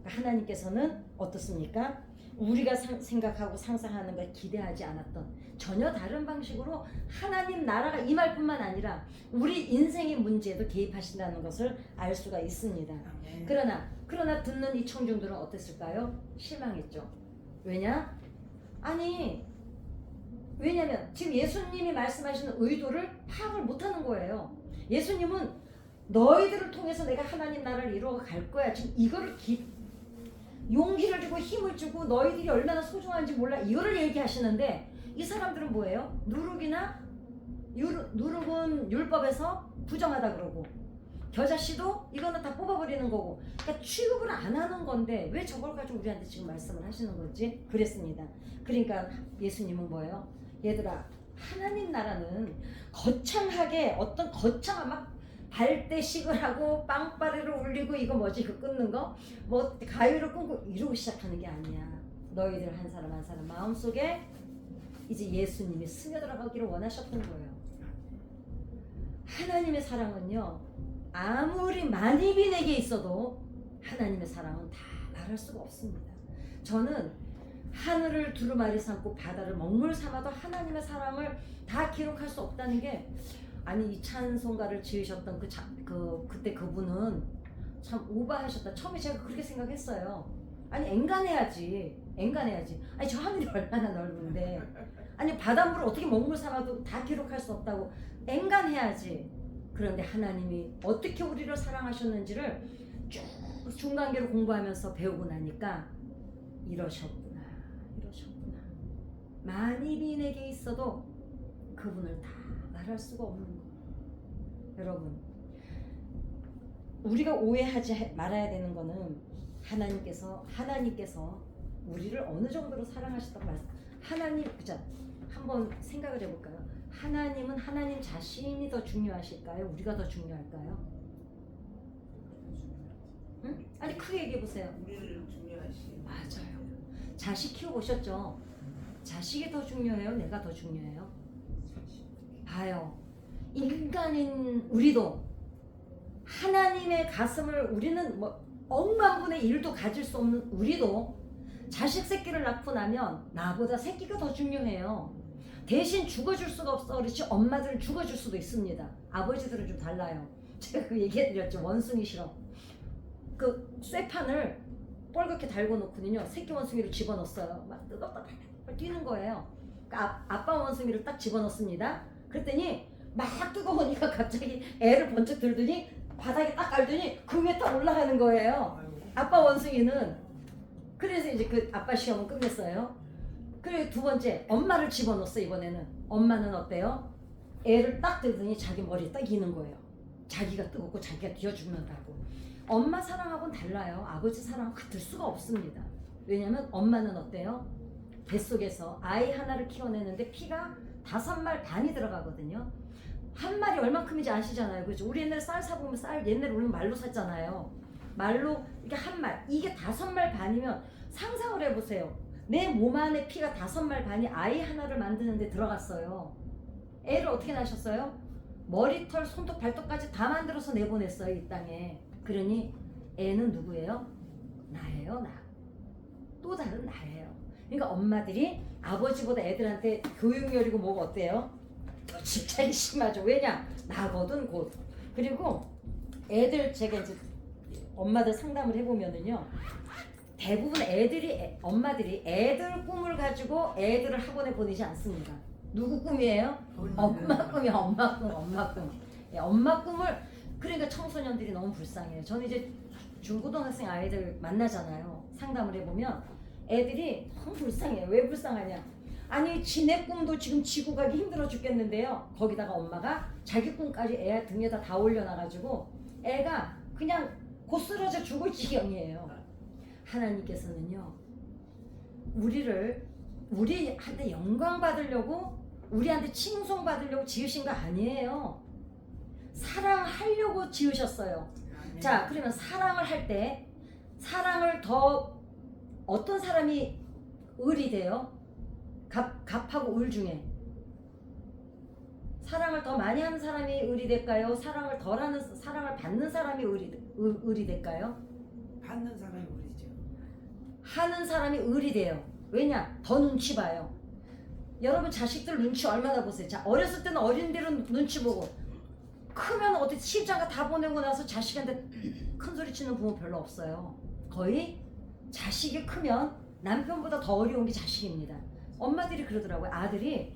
하나님께서는 어떻습니까? 우리가 생각하고 상상하는 걸 기대하지 않았던 전혀 다른 방식으로 하나님 나라가 임할 뿐만 아니라 우리 인생의 문제에도 개입하신다는 것을 알 수가 있습니다. 그러나 듣는 이 청중들은 어땠을까요? 실망했죠. 왜냐면 지금 예수님이 말씀하시는 의도를 파악을 못하는 거예요. 예수님은 너희들을 통해서 내가 하나님 나라를 이루어 갈 거야. 지금 이거를 용기를 주고 힘을 주고 너희들이 얼마나 소중한지 몰라 이거를 얘기하시는데 이 사람들은 뭐예요? 누룩은 율법에서 부정하다 그러고 겨자씨도 이거는 다 뽑아버리는 거고 그러니까 취급을 안 하는 건데 왜 저걸 가지고 우리한테 지금 말씀을 하시는 건지 그랬습니다. 그러니까 예수님은 뭐예요? 얘들아 하나님 나라는 거창하게 어떤 거창한 막 발대식을 하고 빵빠레를 울리고 이거 뭐지 그 끊는 거 뭐 가위를 끊고 이러고 시작하는 게 아니야. 너희들 한 사람 한 사람 마음속에 이제 예수님이 스며들어가기를 원하셨던 거예요. 하나님의 사랑은요 아무리 만입이 내게 있어도 하나님의 사랑은 다 말할 수가 없습니다. 저는 하늘을 두루마리 삼고 바다를 먹물 삼아도 하나님의 사랑을 다 기록할 수 없다는 게 아니 이 찬송가를 지으셨던 그때 그분은 참 오바하셨다. 처음에 제가 그렇게 생각했어요. 아니 앵간해야지. 아니 저 하늘이 얼마나 넓은데 아니 바닷물을 어떻게 먹물 삼아도 다 기록할 수 없다고 앵간해야지. 그런데 하나님이 어떻게 우리를 사랑하셨는지를 쭉 중간계로 공부하면서 배우고 나니까 이러셨구나. 많이 빈에게 있어도 그분을 다 말할 수가 없는 거예요. 여러분, 우리가 오해하지 말아야 되는 거는 하나님께서 우리를 어느 정도로 사랑하셨다고 하나님, 자, 한번 생각을 해볼까요? 하나님은 하나님 자신이 더 중요하실까요? 우리가 더 중요할까요? 응? 아니 크게 얘기해 보세요. 우리를 중요하시. 맞아요. 자식 키워보셨죠? 자식이 더 중요해요? 내가 더 중요해요? 봐요. 인간인 우리도 하나님의 가슴을 우리는 뭐 억만 분의 1도 가질 수 없는 우리도 자식 새끼를 낳고 나면 나보다 새끼가 더 중요해요. 대신 죽어줄 수가 없어. 그렇지 엄마들은 죽어줄 수도 있습니다. 아버지들은 좀 달라요. 제가 그 얘기해드렸죠. 원숭이 실험. 그 쇠판을 뻘겋게 달고 놓고는요 새끼 원숭이를 집어넣었어요. 막 뜨겁다 팔팔 뛰는 거예요. 그러니까 아빠 원숭이를 딱 집어넣습니다. 그랬더니 막 뜨거우니까 갑자기 애를 번쩍 들더니 바닥에 딱 깔더니 그 위에 딱 올라가는 거예요. 아빠 원숭이는. 그래서 이제 그 아빠 시험은 끝냈어요. 그리고 두 번째 엄마를 집어넣었어. 이번에는 엄마는 어때요? 애를 딱 들더니 자기 머리에 딱 이는 거예요. 자기가 뜨겁고 자기가 뛰어 죽는다고. 엄마 사랑하고는 달라요. 아버지 사랑은 같을 수가 없습니다. 왜냐면 엄마는 어때요? 뱃속에서 아이 하나를 키워내는데 피가 5말 반이 들어가거든요. 한 마리 얼만큼인지 아시잖아요. 그죠? 우리 옛날에 쌀 사보면 쌀 옛날에 우리는 말로 샀잖아요. 말로 이게 한 말, 이게 5말 반이면 상상을 해보세요. 내 몸 안에 피가 5말 반이 아이 하나를 만드는데 들어갔어요. 애를 어떻게 낳으셨어요? 머리털, 손톱, 발톱까지 다 만들어서 내보냈어요. 이 땅에. 그러니 애는 누구예요? 나예요. 나. 또 다른 나예요. 그러니까 엄마들이 아버지보다 애들한테 교육열이고 뭐가 어때요? 집착이 심하죠. 왜냐? 나거든 곧. 그리고 애들 제가 이제 엄마들 상담을 해보면은요 대부분 엄마들이 애들 꿈을 가지고 애들을 학원에 보내지 않습니다. 누구 꿈이에요? 엄마 꿈이야. 엄마 꿈. 예, 엄마 꿈을. 그러니까 청소년들이 너무 불쌍해요. 저는 이제 중고등학생 아이들 만나잖아요. 상담을 해보면 애들이 너무 불쌍해요. 왜 불쌍하냐? 아니 지네 꿈도 지금 지고 가기 힘들어 죽겠는데요. 거기다가 엄마가 자기 꿈까지 애 등에다 다 올려놔가지고 애가 그냥 곧 쓰러져 죽을 지경이에요. 하나님께서는요 우리한테 영광 받으려고 우리한테 칭송 받으려고 지으신 거 아니에요. 사랑하려고 지으셨어요. 자, 그러면 사랑을 할 때 사랑을 더 어떤 사람이 을이 돼요? 갑하고 을 중에 사랑을 더 많이 하는 사람이 을이 될까요? 사랑을 받는 사람이 을이 될까요? 받는 사람이 우리죠. 하는 사람이 을이 돼요. 왜냐? 더 눈치 봐요. 여러분 자식들 눈치 얼마나 보세요. 자, 어렸을 때는 어린이들은 눈치 보고 크면 어떻게 시집장가 다 보내고 나서 자식한테 큰 소리 치는 부모 별로 없어요. 거의 자식이 크면 남편보다 더 어려운 게 자식입니다. 엄마들이 그러더라고요. 아들이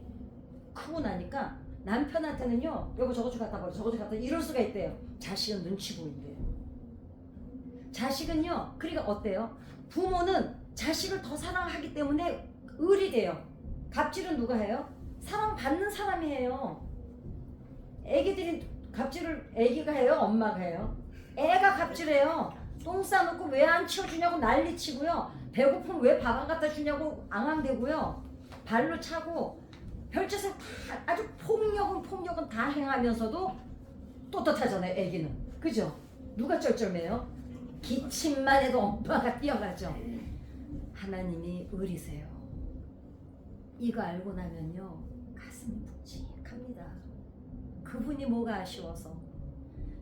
크고 나니까 남편한테는요 여보 저거 좀 갖다 버려 저거 좀 갖다 이럴 수가 있대요. 자식은 눈치 보인대요. 자식은요 그러니까 어때요? 부모는 자식을 더 사랑하기 때문에 을이 돼요. 갑질은 누가 해요? 사랑받는 사람이 해요. 애기들이 갑질을 애기가 해요? 엄마가 해요? 애가 갑질해요. 똥 싸놓고 왜 안 치워주냐고 난리치고요. 배고프면 왜 밥 안 갖다 주냐고 앙앙대고요. 발로 차고 별짓을 다 아주 폭력은 다 행하면서도 떳떳하잖아요. 애기는. 그죠? 누가 쩔쩔매요? 기침만 해도 엄마가 뛰어가죠. 하나님이 을이세요. 이거 알고 나면요 가슴이 묵직합니다. 그분이 뭐가 아쉬워서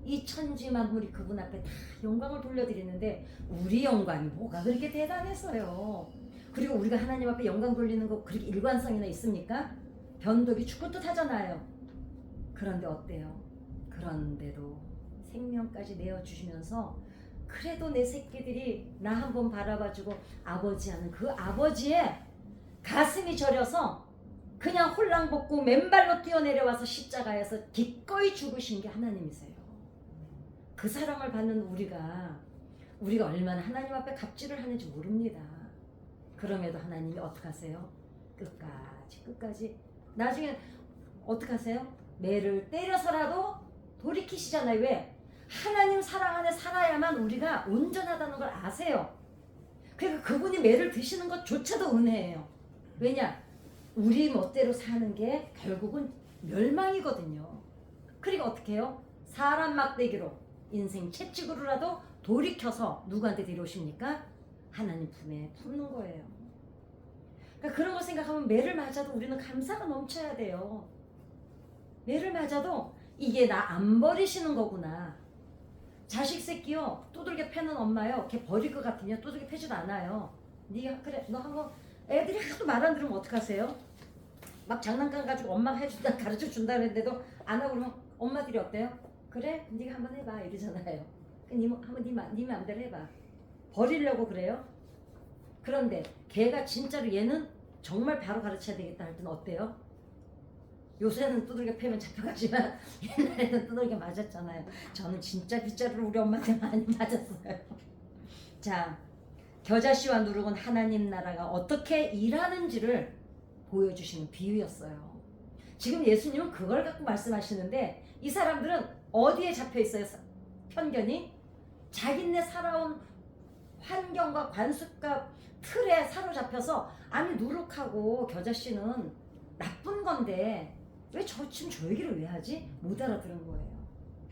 이 천지 만물이 그분 앞에 다 영광을 돌려드리는데 우리 영광이 뭐가 그렇게 대단했어요. 그리고 우리가 하나님 앞에 영광 돌리는 거 그렇게 일관성이나 있습니까? 변덕이 죽을 듯 하잖아요. 그런데 어때요? 그런데도 생명까지 내어주시면서 그래도 내 새끼들이 나 한번 바라봐주고 아버지 하는 그 아버지의 가슴이 저려서 그냥 홀랑 벗고 맨발로 뛰어내려와서 십자가에서 기꺼이 죽으신 게 하나님이세요. 그 사랑을 받는 우리가 얼마나 하나님 앞에 갑질을 하는지 모릅니다. 그럼에도 하나님이 어떻게 하세요? 끝까지 나중에 어떻게 하세요? 매를 때려서라도 돌이키시잖아요. 왜? 하나님 사랑 안에 살아야만 우리가 온전하다는 걸 아세요. 그러니까 그분이 매를 드시는 것조차도 은혜예요. 왜냐? 우리 멋대로 사는 게 결국은 멸망이거든요. 그러니까 어떻게 해요? 사람 막대기로 인생 채찍으로라도 돌이켜서 누구한테 데려오십니까? 하나님 품에 품는 거예요. 그러니까 그런 거 생각하면 매를 맞아도 우리는 감사가 넘쳐야 돼요. 매를 맞아도 이게 나 안 버리시는 거구나. 자식 새끼요 두들겨 패는 엄마요 걔 버릴 것 같으면 두들겨 패지도 않아요. 네가 그래 너 한번 애들이 하도 말 안 들으면 어떡하세요? 막 장난감 가지고 엄마가 해준다 가르쳐 준다 그랬는데도 안 하고 그러면 엄마들이 어때요? 그래 네가 한번 해봐 이러잖아요. 한번 네 맘대로 해봐. 버리려고 그래요? 그런데 걔가 진짜로 얘는 정말 바로 가르쳐야 되겠다 할 때는 어때요? 요새는 두들겨 패면 잡혀가지만 옛날에는 두들겨 맞았잖아요. 저는 진짜 빗자루를 우리 엄마한테 많이 맞았어요. 자, 겨자씨와 누룩은 하나님 나라가 어떻게 일하는지를 보여주시는 비유였어요. 지금 예수님은 그걸 갖고 말씀하시는데 이 사람들은 어디에 잡혀 있어요? 편견이? 자기네 살아온 환경과 관습과 틀에 사로잡혀서 아니 누룩하고 겨자씨는 나쁜 건데 왜 지금 저 얘기를 왜 하지? 못 알아들은 거예요.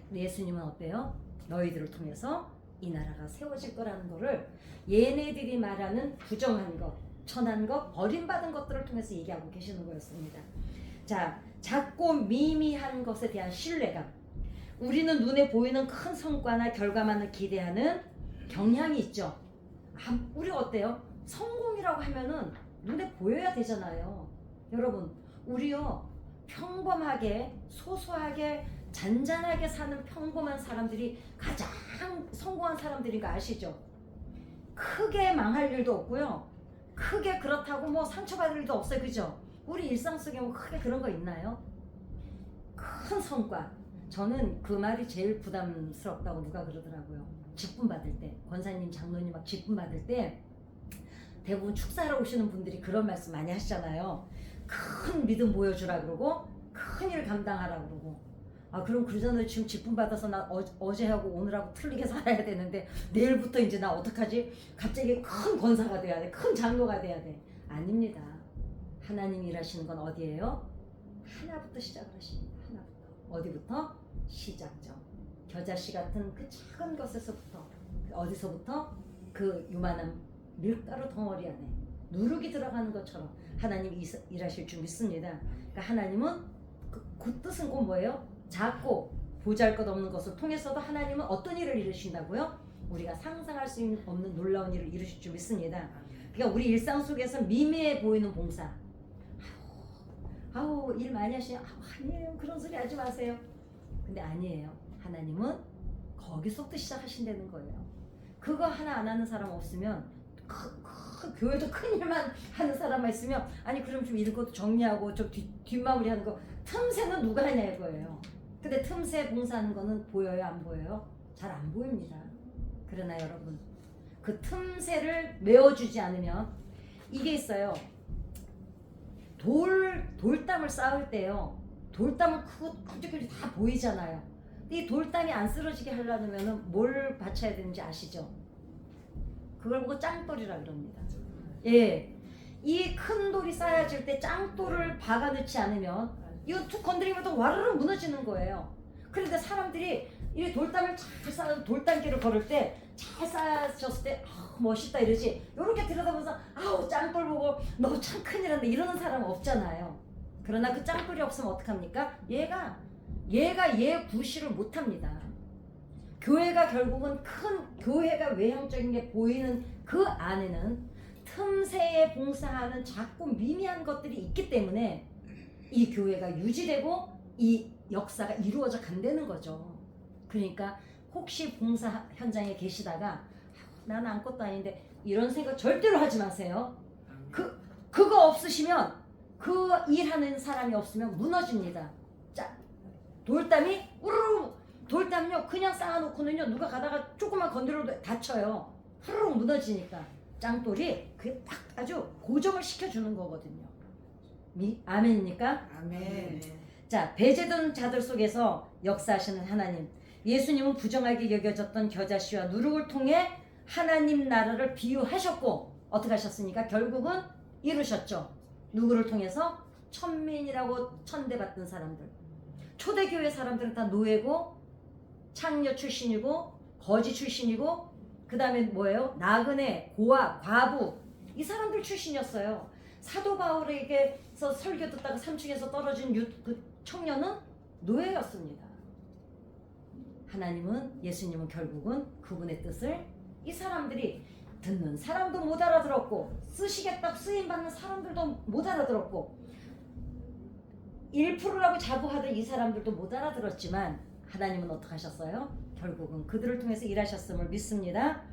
근데 예수님은 어때요? 너희들을 통해서 이 나라가 세워질 거라는 거를 얘네들이 말하는 부정한 것, 천한 것, 버림받은 것들을 통해서 얘기하고 계시는 거였습니다. 자, 작고 미미한 것에 대한 신뢰감. 우리는 눈에 보이는 큰 성과나 결과만을 기대하는 경향이 있죠. 우리가 어때요? 성공이라고 하면은 눈에 보여야 되잖아요. 여러분, 우리요 평범하게 소소하게 잔잔하게 사는 평범한 사람들이 가장 성공한 사람들인 거 아시죠? 크게 망할 일도 없고요. 크게 그렇다고 뭐 상처받을 일도 없어요. 그죠? 우리 일상 속에 뭐 크게 그런 거 있나요? 큰 성과. 저는 그 말이 제일 부담스럽다고 누가 그러더라고요. 직분 받을 때, 권사님, 장로님 막 직분 받을 때 대부분 축사하러 오시는 분들이 그런 말씀 많이 하시잖아요. 큰 믿음 보여주라 그러고 큰 일 감당하라 그러고 아 그럼 그러잖아요. 지금 직분 받아서 나 어제하고 오늘하고 틀리게 살아야 되는데 내일부터 이제 나 어떡하지? 갑자기 큰 권사가 돼야 돼. 큰 장로가 돼야 돼. 아닙니다. 하나님이 일하시는 건 어디예요? 하나부터 시작을 하십니다. 하나부터. 어디부터? 시작점. 겨자씨 같은 그 작은 것에서부터 어디서부터? 그 요만한 밀가루 덩어리 안에 누룩이 들어가는 것처럼 하나님이 일하실 줄 믿습니다. 그러니까 하나님은 그 뜻은 곧 뭐예요? 작고 보잘것없는 것을 통해서도 하나님은 어떤 일을 이루신다고요? 우리가 상상할 수 없는 놀라운 일을 이루실 줄 믿습니다. 그러니까 우리 일상 속에서 미미해 보이는 봉사. 아우 일 많이 하시냐? 아니에요. 그런 소리 하지 마세요. 근데 아니에요. 하나님은 거기서부터 시작하신다는 거예요. 그거 하나 안 하는 사람 없으면 교회도 큰 일만 하는 사람만 있으면 아니 그럼 좀 이런 것도 정리하고 저 뒷마무리 하는 거 틈새는 누가 하냐 이거예요. 근데 틈새 봉사하는 거는 보여요 안 보여요? 잘 안 보입니다. 그러나 여러분 그 틈새를 메워주지 않으면 이게 있어요. 돌담을 쌓을 때요. 돌담은 크고 굵직굵직 다 보이잖아요. 이 돌담이 안 쓰러지게 하려면 뭘 받쳐야 되는지 아시죠? 그걸 보고 짱돌이라 그럽니다. 예, 이 큰 돌이 쌓여질 때 짱돌을 박아 넣지 않으면 이거 툭 건드리면 또 와르르 무너지는 거예요. 그런데 사람들이 이 돌담을 잘 쌓아서 돌담길을 걸을 때 잘 쌓아졌을 때 멋있다 이러지. 이렇게 들여다보면서 아우 짱돌 보고 너 참 큰일한데 이러는 사람 없잖아요. 그러나 그 짱돌이 없으면 어떡합니까? 얘가 얘 구실을 못합니다. 교회가 결국은 큰 교회가 외형적인 게 보이는 그 안에는 틈새에 봉사하는 작고 미미한 것들이 있기 때문에 이 교회가 유지되고 이 역사가 이루어져 간다는 거죠. 그러니까 혹시 봉사 현장에 계시다가 나는 아무것도 아닌데 이런 생각 절대로 하지 마세요. 그거 없으시면 그 일하는 사람이 없으면 무너집니다. 자, 돌담이 우르르 돌담요 그냥 쌓아놓고는요 누가 가다가 조금만 건드려도 다쳐요. 후루룩 무너지니까. 짱돌이 그게 딱 아주 고정을 시켜주는 거거든요. 아멘입니까? 아멘. 자, 배제된 자들 속에서 역사하시는 하나님. 예수님은 부정하게 여겨졌던 겨자씨와 누룩을 통해 하나님 나라를 비유하셨고 어떻게 하셨습니까? 결국은 이루셨죠. 누구를 통해서? 천민이라고 천대받던 사람들. 초대교회 사람들은 다 노예고 창녀 출신이고 거지 출신이고 그 다음에 뭐예요? 나그네, 고아, 과부 이 사람들 출신이었어요. 사도 바울에게서 설교 듣다가 3층에서 떨어진 그 청년은 노예였습니다. 하나님은 예수님은 결국은 그분의 뜻을 이 사람들이 듣는 사람도 못 알아들었고 쓰시겠다고 쓰임받는 사람들도 못 알아들었고 1%라고 자부하던 이 사람들도 못 알아들었지만 하나님은 어떻게 하셨어요? 결국은 그들을 통해서 일하셨음을 믿습니다.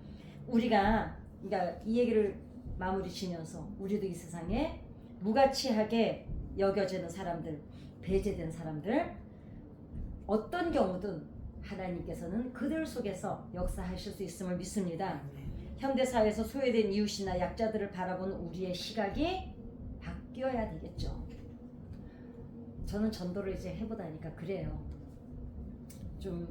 우리가 그러니까 이 얘기를 마무리 지면서 우리도 이 세상에 무가치하게 여겨지는 사람들, 배제된 사람들 어떤 경우든 하나님께서는 그들 속에서 역사하실 수 있음을 믿습니다. 현대사회에서 소외된 이웃이나 약자들을 바라보는 우리의 시각이 바뀌어야 되겠죠. 저는 전도를 이제 해보다니까 그래요. 좀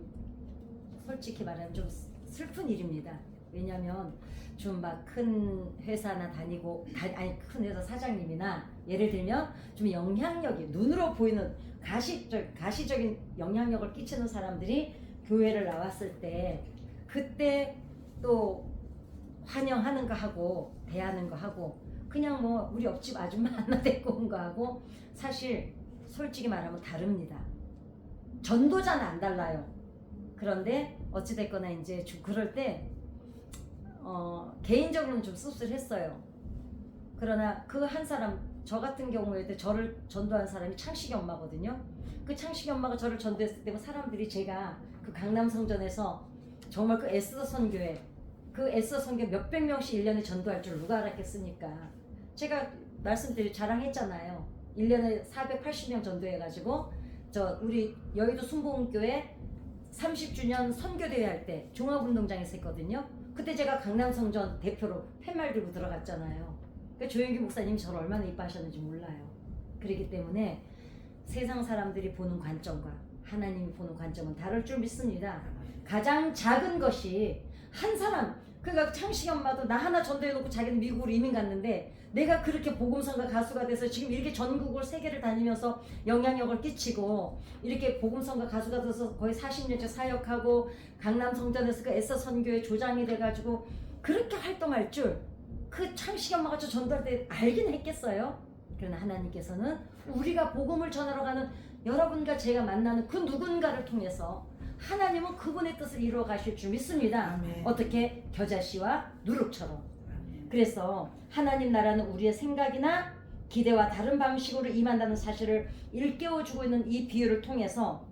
솔직히 말하면 좀 슬픈 일입니다. 왜냐하면 좀 막 큰 회사나 다니고 아니 큰 회사 사장님이나 예를 들면 좀 영향력이 눈으로 보이는 가시적인 영향력을 끼치는 사람들이 교회를 나왔을 때 그때 또 환영하는 거 하고 대하는 거 하고 그냥 뭐 우리 옆집 아줌마 하나 데리고 온 거 하고 사실 솔직히 말하면 다릅니다. 전도자는 안 달라요. 그런데 어찌됐거나 이제 좀 그럴 때 개인적으로는 좀 씁쓸했어요. 그러나 그 한 사람 저 같은 경우에도 저를 전도한 사람이 창식이 엄마거든요. 그 창식이 엄마가 저를 전도했을 때 사람들이 제가 그 강남 성전에서 정말 그 에스더 선교회 그 에스더 선교 몇백 명씩 1년에 전도할 줄 누가 알았겠습니까? 제가 말씀드리 자랑했잖아요. 1년에 480명 전도해가지고 저 우리 여의도 순복음교회 30주년 선교대회 할 때 종합운동장에서 했거든요. 그때 제가 강남성전 대표로 팻말 들고 들어갔잖아요. 그러니까 조영기 목사님이 저를 얼마나 이뻐하셨는지 몰라요. 그렇기 때문에 세상 사람들이 보는 관점과 하나님이 보는 관점은 다를 줄 믿습니다. 가장 작은 것이 한 사람 그러니까 창식이 엄마도 나 하나 전도해놓고 자기는 미국으로 이민 갔는데 내가 그렇게 복음성가 가수가 돼서 지금 이렇게 전국을 세계를 다니면서 영향력을 끼치고 이렇게 복음성가 가수가 돼서 거의 40년째 사역하고 강남 성전에서 그 에서 선교회 조장이 돼가지고 그렇게 활동할 줄 그 창식이 엄마가 저 전도할 때 알긴 했겠어요. 그러나 하나님께서는 우리가 복음을 전하러 가는 여러분과 제가 만나는 그 누군가를 통해서 하나님은 그분의 뜻을 이루어 가실 줄 믿습니다. 아멘. 어떻게? 겨자씨와 누룩처럼. 아멘. 그래서 하나님 나라는 우리의 생각이나 기대와 다른 방식으로 임한다는 사실을 일깨워주고 있는 이 비유를 통해서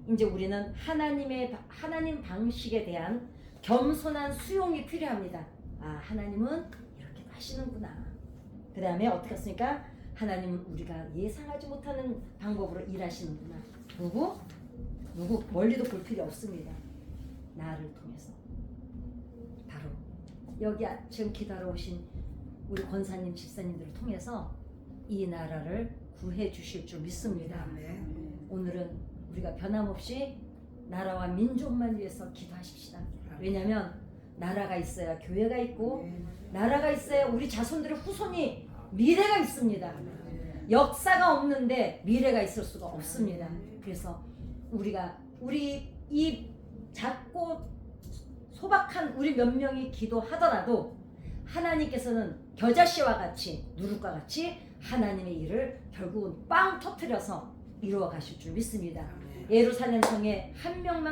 이제 우리는 하나님 방식에 대한 겸손한 수용이 필요합니다. 아, 하나님은 이렇게 하시는구나. 그 다음에 어떻게 했습니까? 하나님은 우리가 예상하지 못하는 방법으로 일하시는구나. 누구 멀리도 볼 필요 없습니다. 나를 통해서. 바로 여기 지금 기도하러 오신 우리 권사님, 집사님들을 통해서 이 나라를 구해 주실 줄 믿습니다. 아멘. 오늘은 우리가 변함없이 나라와 민족만 위해서 기도하십시다. 왜냐하면 나라가 있어야 교회가 있고 나라가 있어야 우리 자손들의 후손이 미래가 있습니다. 역사가 없는데 미래가 있을 수가 없습니다. 그래서 우리 이 작고 소박한 우리 몇 명이 기도하더라도 하나님께서는 겨자씨와 같이 누룩과 같이 하나님의 일을 결국은 빵 터뜨려서 이루어 가실 줄 믿습니다. 예루살렘 성에 한 명만